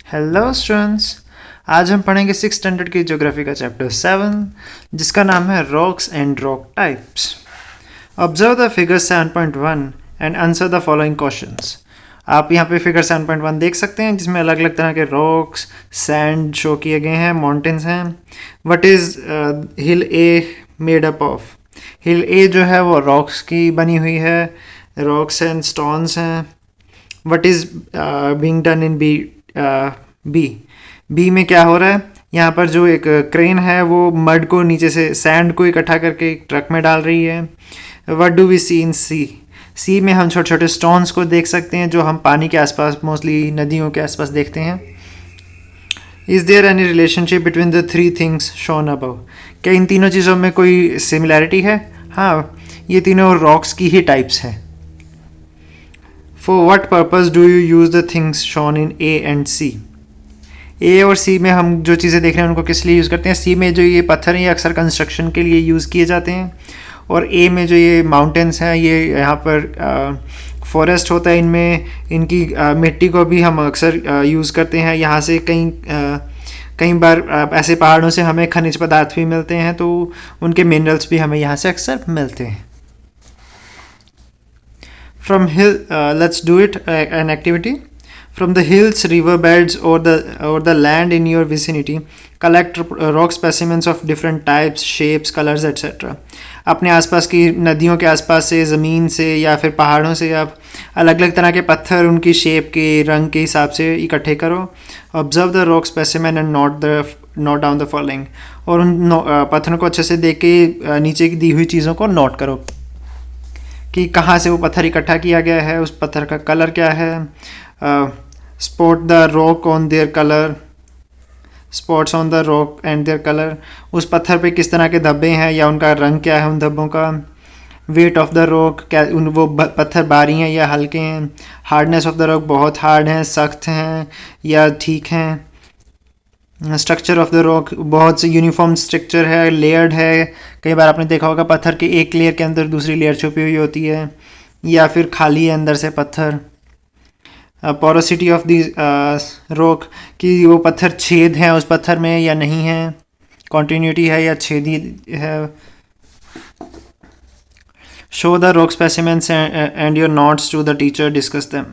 Hello students. आज हम पढ़ेंगे 6th स्टैंडर्ड की ज्योग्राफी का चैप्टर 7 जिसका नाम है rocks and rock types. Observe the figure 7.1 and answer the following questions. आप यहाँ पे फिगर 7.1 देख सकते हैं जिसमें अलग अलग तरह के रॉक्स सैंड शो किए गए हैं, माउंटेन्स हैं। What is hill A made up of? Hill A जो है वो रॉक्स की बनी हुई है, रॉक्स एंड स्टोन्स हैं। What is being done in B? B में क्या हो रहा है? यहाँ पर जो एक क्रेन है वो मड को नीचे से सैंड को इकट्ठा करके एक ट्रक में डाल रही है। व्हाट डू वी सी इन सी? सी में हम छोटे छोटे स्टोन्स को देख सकते हैं जो हम पानी के आसपास, मोस्टली नदियों के आसपास देखते हैं। Is there any relationship between the three things shown above? क्या इन तीनों चीज़ों में कोई सिमिलैरिटी है? हाँ, ये तीनों रॉक्स की ही टाइप्स हैं। For what purpose do you use the things shown in A and C? A और सी में हम जो चीज़ें देख रहे हैं उनको किस लिए यूज़ करते हैं? सी में जो ये पत्थर हैं ये अक्सर कंस्ट्रक्शन के लिए यूज़ किए जाते हैं, और ए में जो ये माउंटेन्स हैं ये यहाँ पर फॉरेस्ट होता है, इनमें इनकी मिट्टी को भी हम अक्सर यूज़ करते हैं। यहाँ से कई बार ऐसे पहाड़ों से हमें खनिज पदार्थ भी मिलते हैं, तो उनके मिनरल्स भी हमें यहाँ से अक्सर मिलते हैं। From hill, let's do it an activity. From the hills, river beds, or the land in your vicinity, collect rock specimens of different types, shapes, colors, etc. अपने आसपास की नदियों के आसपास से, ज़मीन से या फिर पहाड़ों से आप अलग अलग तरह के पत्थर उनकी शेप के, रंग के हिसाब से इकट्ठे करो। Observe the rock specimen and note down the following. और उन पत्थरों को अच्छे से देख के नीचे की दी हुई चीज़ों को नोट करो कि कहाँ से वो पत्थर इकट्ठा किया गया है, उस पत्थर का कलर क्या है। Spot the rock on their colour, spots on the rock and their colour. उस पत्थर पे किस तरह के धब्बे हैं या उनका रंग क्या है उन धब्बों का। वेट ऑफ द रॉक, क्या वो पत्थर भारी हैं या हल्के हैं। हार्डनेस ऑफ द रॉक, बहुत हार्ड हैं, सख्त हैं या ठीक हैं। स्ट्रक्चर ऑफ द रॉक, बहुत से यूनिफॉर्म स्ट्रक्चर है, लेयर्ड है। कई बार आपने देखा होगा पत्थर के एक लेयर के अंदर दूसरी लेयर छुपी हुई होती है, या फिर खाली है अंदर से पत्थर। पोरोसिटी ऑफ दी रॉक, कि वो पत्थर छेद हैं उस पत्थर में या नहीं है, कॉन्टीन्यूटी है या छेदी है। Show the rock specimens and your notes to the teacher, discuss them.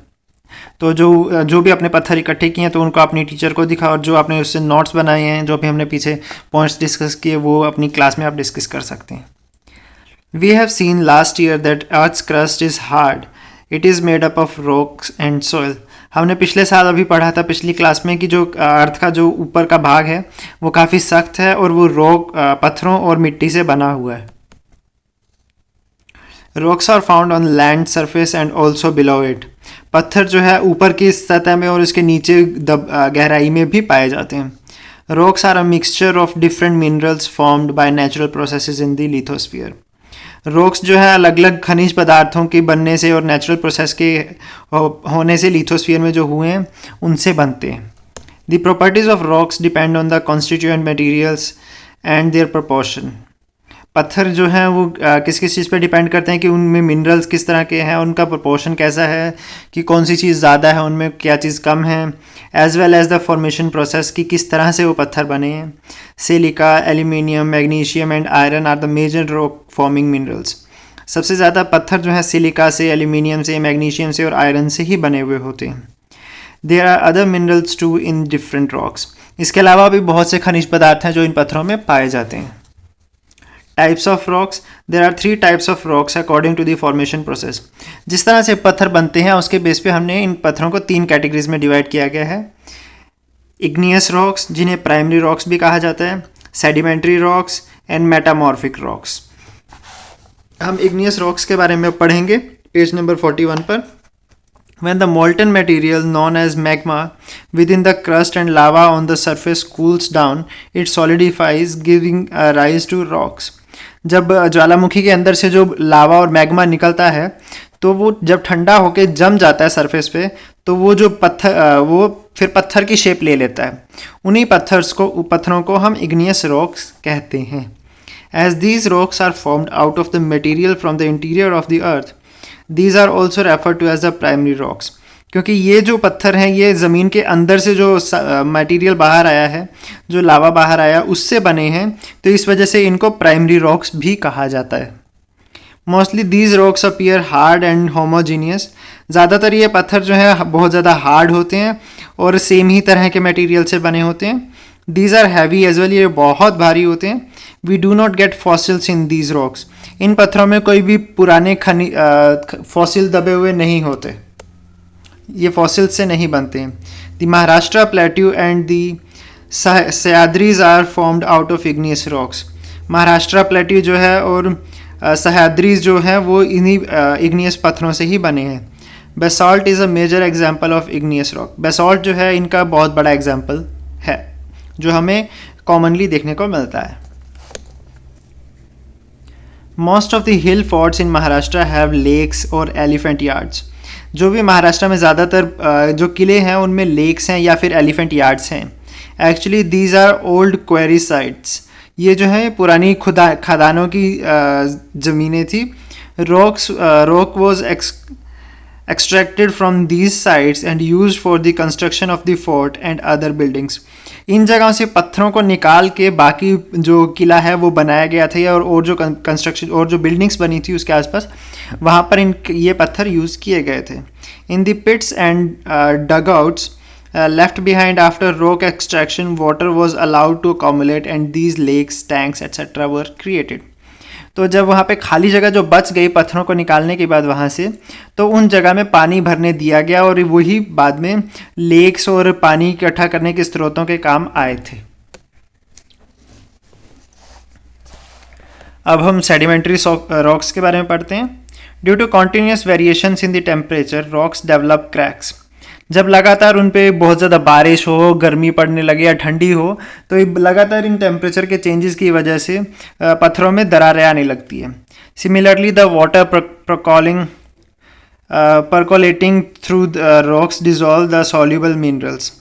तो जो भी अपने पत्थर इकट्ठे किए हैं तो उनको अपनी टीचर को दिखा, और जो आपने उससे नोट्स बनाए हैं, जो भी हमने पीछे पॉइंट्स डिस्कस किए, वो अपनी क्लास में आप डिस्कस कर सकते हैं। We have seen last year that earth's crust is hard, it is made up of rocks and soil. हमने पिछले साल अभी पढ़ा था पिछली क्लास में कि जो अर्थ का जो ऊपर का भाग है वो काफ़ी सख्त है और वो रॉक, पत्थरों और मिट्टी से बना हुआ है। Rocks are found on land surface and also below it. पत्थर जो है ऊपर की सतह में और उसके नीचे गहराई में भी पाए जाते हैं। Rocks are a mixture of different minerals formed by natural processes in the lithosphere. Rocks जो है अलग अलग खनिज पदार्थों के बनने से और नेचुरल प्रोसेस के होने से लिथोस्फीयर में जो हुए हैं उनसे बनते हैं। The properties of rocks depend on the constituent materials and their proportion. पत्थर जो हैं वो किस किस चीज़ पर डिपेंड करते हैं कि उनमें मिनरल्स किस तरह के हैं, उनका प्रोपोर्शन कैसा है, कि कौन सी चीज़ ज़्यादा है उनमें, क्या चीज़ कम है, as well as the formation process की किस तरह से वो पत्थर बने हैं। Silica, aluminium, magnesium and iron are the major rock forming minerals. सबसे ज़्यादा पत्थर जो है सिलिका से, एल्यूमिनियम से, मैग्नीशियम से और आयरन से ही बने हुए होते हैं। There are other minerals too in different rocks. इसके अलावा भी बहुत से खनिज पदार्थ हैं जो इन पत्थरों में पाए जाते हैं। Types of rocks, there are 3 types of rocks according to the formation process. जिस तरह से पत्थर बनते हैं उसके बेस पे हमने इन पत्थरों को 3 कैटेगरीज में डिवाइड किया गया है। इग्नियस रॉक्स, जिन्हें प्राइमरी रॉक्स भी कहा जाता है, sedimentary rocks and metamorphic rocks. हम इग्नियस रॉक्स के बारे में पढ़ेंगे पेज नंबर 41 पर। When the molten material known as magma within the crust and lava on the surface cools down, it solidifies, giving rise to rocks. जब ज्वालामुखी के अंदर से जो लावा और मैग्मा निकलता है तो वो जब ठंडा होकर जम जाता है सरफेस पे, तो वो जो पत्थर वो फिर पत्थर की शेप ले लेता है। उन्हीं पत्थरों को हम इग्नियस रॉक्स कहते हैं। As these rocks are formed out of the material from the interior of the earth, these are also referred to as the primary rocks. क्योंकि ये जो पत्थर हैं ये ज़मीन के अंदर से जो मटेरियल बाहर आया है, जो लावा बाहर आया उससे बने हैं, तो इस वजह से इनको प्राइमरी रॉक्स भी कहा जाता है। Mostly these rocks appear hard and homogeneous. ज़्यादातर ये पत्थर जो है बहुत ज़्यादा हार्ड होते हैं और सेम ही तरह के मटेरियल से बने होते हैं। These are heavy as well, ये बहुत भारी होते हैं। We do not get fossils in these rocks. इन पत्थरों में कोई भी पुराने फॉसिल दबे हुए नहीं होते, ये फॉसिल से नहीं बनते हैं। The Maharashtra plateau and the Sahyadris are formed out of igneous rocks. Maharashtra plateau जो है और सह्याद्रीज जो है वो इन्हीं इग्नियस पत्थरों से ही बने हैं। Basalt is a major example of igneous rock. Basalt जो है इनका बहुत बड़ा एग्जाम्पल है जो हमें कॉमनली देखने को मिलता है। Most of the hill forts in Maharashtra have lakes और एलिफेंट यार्ड्स। जो भी महाराष्ट्र में ज़्यादातर जो किले हैं उनमें लेक्स हैं या फिर एलिफेंट यार्ड्स हैं। Actually these are old quarry sites. ये जो है पुरानी खदानों की ज़मीनें थी। Rock was extracted from these sites and used for the construction of the fort and other buildings. इन जगहों से पत्थरों को निकाल के बाकी जो किला है वो बनाया गया था, और जो कंस्ट्रक्शन और जो बिल्डिंग्स बनी थी उसके आसपास वहाँ पर ये पत्थर यूज़ किए गए थे। In the pits and dugouts left behind after rock extraction, water was allowed to accumulate and these lakes, tanks, etc. were created. तो जब वहाँ पे खाली जगह जो बच गई पत्थरों को निकालने के बाद वहाँ से, तो उन जगह में पानी भरने दिया गया और वही बाद में लेक्स और पानी इकट्ठा करने के स्रोतों के काम आए थे। अब हम सेडिमेंट्री रॉक्स के बारे में पढ़ते हैं। Due to continuous variations in the temperature rocks develop cracks. जब लगातार उन पे बहुत ज़्यादा बारिश हो, गर्मी पड़ने लगे या ठंडी हो, तो लगातार इन टेम्परेचर के चेंजेस की वजह से पत्थरों में दरारें आने लगती है। Similarly the water percolating through the rocks dissolve the soluble minerals.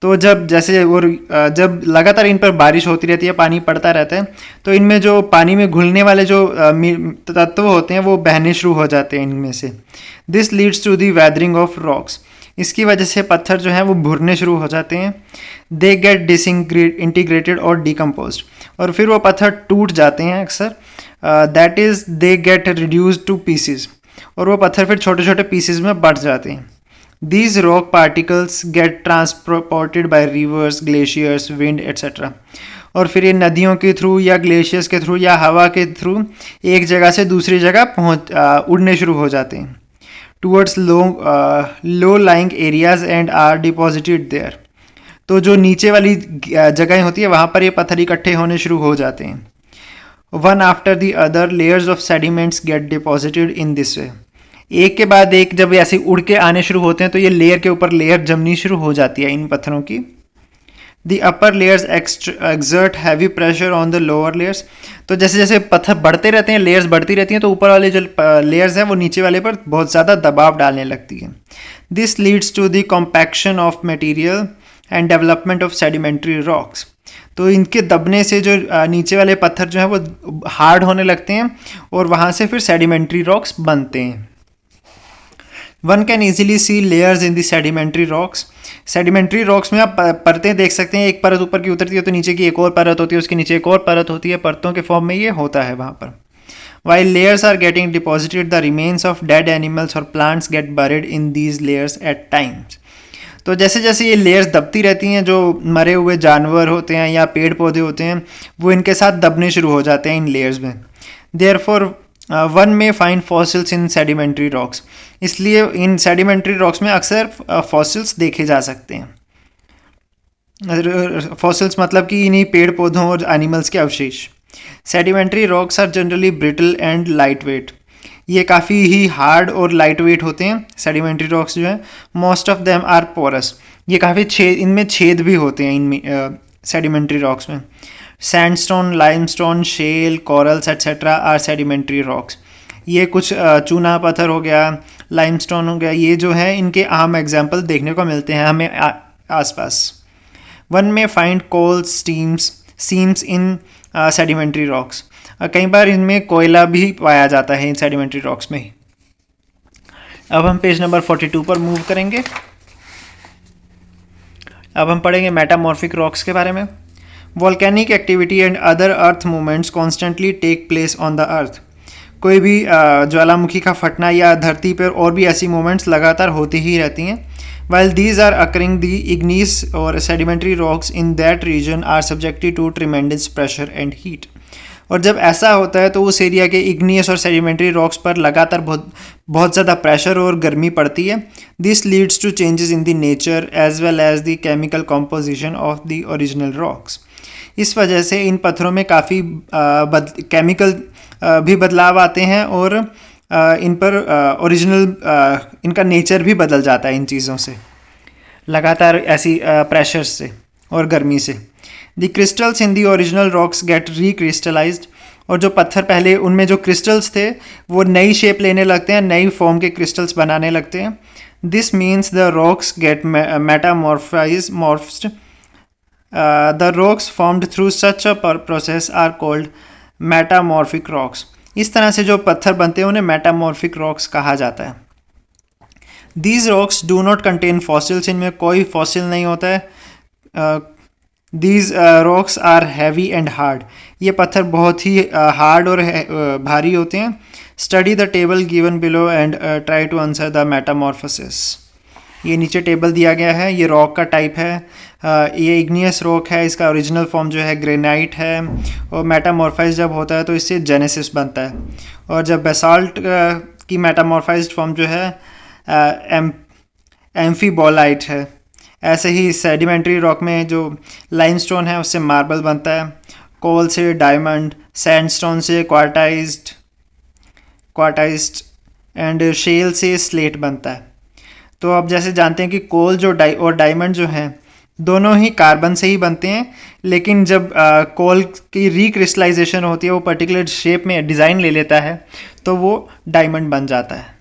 तो जब लगातार इन पर बारिश होती रहती है, पानी पड़ता रहता है, तो इनमें जो पानी में घुलने वाले जो तत्व होते हैं वो बहने शुरू हो जाते हैं इनमें से। This leads to the weathering of rocks. इसकी वजह से पत्थर जो हैं वो भुरने शुरू हो जाते हैं। दे गेट डिसइंटीग्रेटेड और डिकम्पोज्ड, और फिर वो पत्थर टूट जाते हैं अक्सर। That is they get reduced two pieces, और वो पत्थर फिर छोटे छोटे पीसेस में बढ़ जाते हैं। These rock particles get transported by rivers, glaciers, wind etcetera. और फिर ये नदियों के थ्रू या ग्लेशियर्स के थ्रू या हवा के थ्रू एक जगह से दूसरी जगह उड़ने शुरू हो जाते हैं towards low lying areas and are deposited there. तो जो नीचे वाली जगहें होती है वहाँ पर ये पत्थर इकट्ठे होने शुरू हो जाते हैं। One after the other layers of sediments get deposited in this way. एक के बाद एक जब ऐसे उड़ के आने शुरू होते हैं तो ये लेयर के ऊपर लेयर जमनी शुरू हो जाती है इन पत्थरों की। The upper layers exert heavy pressure on the lower layers. तो जैसे जैसे पत्थर बढ़ते रहते हैं, लेयर्स बढ़ती रहती हैं, तो ऊपर वाले जो लेयर्स हैं वो नीचे वाले पर बहुत ज़्यादा दबाव डालने लगती है। This leads to the compaction of material and development of sedimentary rocks. तो इनके दबने से जो नीचे वाले पत्थर जो है वो हार्ड होने लगते हैं और वहाँ से फिर सेडिमेंट्री रॉक्स बनते हैं। One can easily see layers in the sedimentary rocks. Sedimentary rocks में आप परतें देख सकते हैं, एक परत ऊपर की उतरती है तो नीचे की एक और परत होती है, उसके नीचे एक और परत होती है, परतों के फॉर्म में ये होता है वहाँ पर। While layers are getting deposited, the remains of dead animals or plants get buried in these layers at times. तो जैसे जैसे ये लेयर्स दबती रहती हैं, जो मरे हुए जानवर होते हैं या पेड़ पौधे होते हैं वो इनके साथ दबने शुरू हो जाते हैं इन लेयर्स में। Therefore one may find fossils इन सेडिमेंट्री रॉक्स। इसलिए इन सेडिमेंट्री रॉक्स में अक्सर फॉसिल्स देखे जा सकते हैं। फॉसिल्स मतलब कि इन्हीं पेड़ पौधों और एनिमल्स के अवशेष। Sedimentary rocks are generally brittle and light weight. ये काफ़ी ही हार्ड और लाइट वेट होते हैं सेडिमेंट्री रॉक्स जो है। Most of them are porous. ये काफ़ी इनमें छेद भी होते हैं इनमें सेडिमेंट्री रॉक्स में। Sandstone, limestone, shale, corals etcetera are sedimentary rocks. ये कुछ चूना पत्थर हो गया, लाइमस्टोन हो गया, ये जो है इनके आम एग्जाम्पल देखने को मिलते हैं हमें आसपास। One may find coal seams in sedimentary rocks. कई बार इनमें कोयला भी पाया जाता है इन सेडिमेंट्री रॉक्स में। अब हम पेज नंबर 42 पर मूव करेंगे। अब हम पढ़ेंगे मेटामॉर्फिक रॉक्स के बारे में। Volcanic activity and other earth movements constantly take place on the earth. कोई भी ज्वालामुखी का फटना या धरती पर और भी ऐसी मूवमेंट्स लगातार होती ही रहती हैं। While these are occurring, the igneous or sedimentary rocks in that region are subjected to tremendous pressure and heat. और जब ऐसा होता है तो उस एरिया के इग्नियस और सेडिमेंट्री रॉक्स पर लगातार बहुत ज़्यादा प्रेशर और गर्मी पड़ती है। This leads to changes in the nature as well as the chemical composition of the original rocks. इस वजह से इन पत्थरों में काफ़ी केमिकल भी बदलाव आते हैं और इन पर ओरिजिनल इनका नेचर भी बदल जाता है इन चीज़ों से, लगातार ऐसी प्रेशर से और गर्मी से। The crystals in the original rocks get recrystallised. और जो पत्थर पहले उनमें जो क्रिस्टल्स थे वो नई शेप लेने लगते हैं, नई फॉर्म के क्रिस्टल्स बनाने लगते हैं। This means the rocks get metamorphosed. The rocks formed through such a process are called metamorphic rocks. इस तरह से जो पत्थर बनते हैं उन्हें मेटामॉर्फिक रॉक्स कहा जाता है। These rocks do not contain fossils. इनमें कोई फॉसिल नहीं होता है। These rocks are heavy and hard. ये पत्थर बहुत ही हार्ड और भारी होते हैं। Study the table given below and try to answer the metamorphosis. ये नीचे टेबल दिया गया है। ये रॉक का टाइप है। ये इग्नियस रॉक है। इसका ओरिजिनल फॉर्म जो है ग्रेनाइट है और मेटामॉर्फाइज जब होता है तो इससे जेनेसिस बनता है। और जब बेसाल्ट की मेटामॉर्फाइज्ड फॉर्म जो है एम्फीबोलाइट है। ऐसे ही सेडिमेंट्री रॉक में जो लाइमस्टोन है उससे मार्बल बनता है, कोल से डायमंड, सैंडस्टोन से क्वार्टाइज्ड एंड शेल से स्लेट बनता है। तो अब जैसे जानते हैं कि कोल जो और डायमंड जो हैं दोनों ही कार्बन से ही बनते हैं, लेकिन जब कोल की रिक्रिस्टलाइजेशन होती है वो पर्टिकुलर शेप में डिज़ाइन ले लेता है तो वो डायमंड बन जाता है।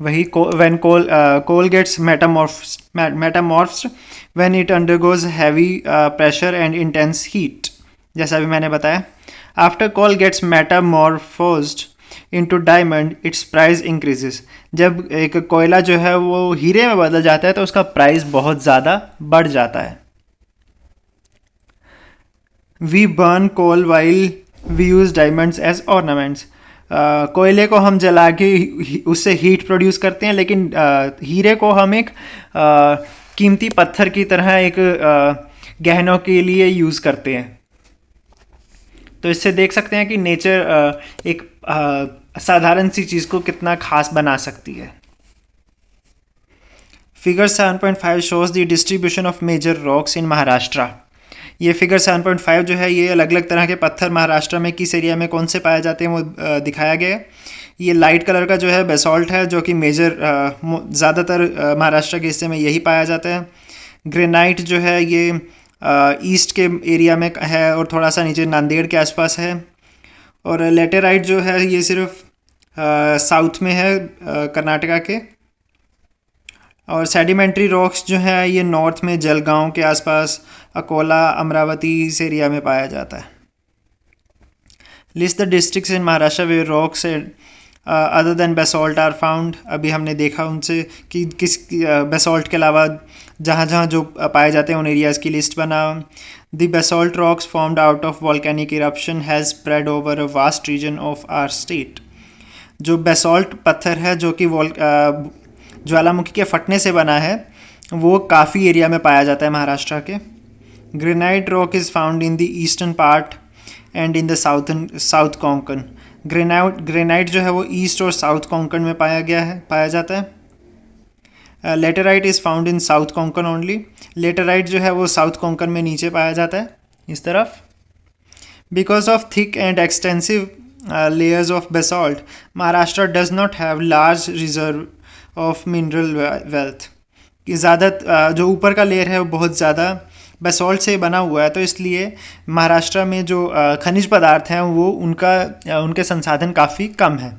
वही when coal gets metamorphosed when it undergoes heavy pressure and intense heat, जैसा भी मैंने बताया। After coal gets metamorphosed into diamond, its price increases. जब एक कोयला जो है वो हीरे में बदल जाता है तो उसका प्राइस बहुत ज़्यादा बढ़ जाता है। We burn coal while we use diamonds as ornaments. कोयले को हम जला के उससे हीट प्रोड्यूस करते हैं, लेकिन हीरे को हम एक कीमती पत्थर की तरह एक गहनों के लिए यूज़ करते हैं। तो इससे देख सकते हैं कि नेचर एक साधारण सी चीज़ को कितना खास बना सकती है। Figure 7.5 shows the distribution of major rocks in Maharashtra. ये फिगर 7.5 जो है ये अलग अलग तरह के पत्थर महाराष्ट्र में किस एरिया में कौन से पाए जाते हैं वो दिखाया गया है। ये लाइट कलर का जो है बेसॉल्ट है, जो कि मेजर ज़्यादातर महाराष्ट्र के हिस्से में यही पाया जाता है। ग्रेनाइट जो है ये ईस्ट के एरिया में है और थोड़ा सा नीचे नांदेड़ के आसपास है। और लेटेराइट जो है ये सिर्फ साउथ में है, कर्नाटका के। और सेडिमेंट्री रॉक्स जो है ये नॉर्थ में जलगांव के आसपास, अकोला, अमरावती इस एरिया में पाया जाता है। List the districts in Maharashtra where rocks other than basalt are found. अभी हमने देखा उनसे कि किस बेसॉल्ट के अलावा जहाँ जहाँ जो पाए जाते हैं उन एरियाज़ की लिस्ट बनाओ। The basalt rocks formed out of volcanic eruption has spread over a vast region of our state. जो बेसॉल्ट पत्थर है जो कि ज्वालामुखी के फटने से बना है वो काफ़ी एरिया में पाया जाता है महाराष्ट्र के। Granite rock is found in the eastern part and in the south Konkan. Granite जो है वो ईस्ट और साउथ कोंकण में पाया जाता है। Laterite is found in south Konkan only. Laterite जो है वो साउथ कोंकण में नीचे पाया जाता है इस तरफ। Because of thick and extensive layers of basalt, Maharashtra does not have large reserve of mineral wealth. कि ज़्यादा जो ऊपर का लेयर है वो बहुत ज़्यादा बेसॉल्ट से बना हुआ है, तो इसलिए महाराष्ट्र में जो खनिज पदार्थ हैं वो उनके संसाधन काफ़ी कम है।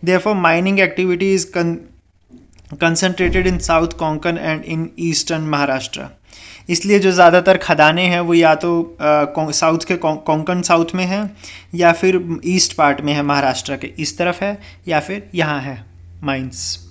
Therefore, mining activity is concentrated in South Konkan and in Eastern Maharashtra. इसलिए जो ज़्यादातर खदानें हैं वो या तो साउथ के कोंकण साउथ में है, या फिर ईस्ट पार्ट में है, महाराष्ट्र के इस तरफ है, या फिर यहाँ है माइंस।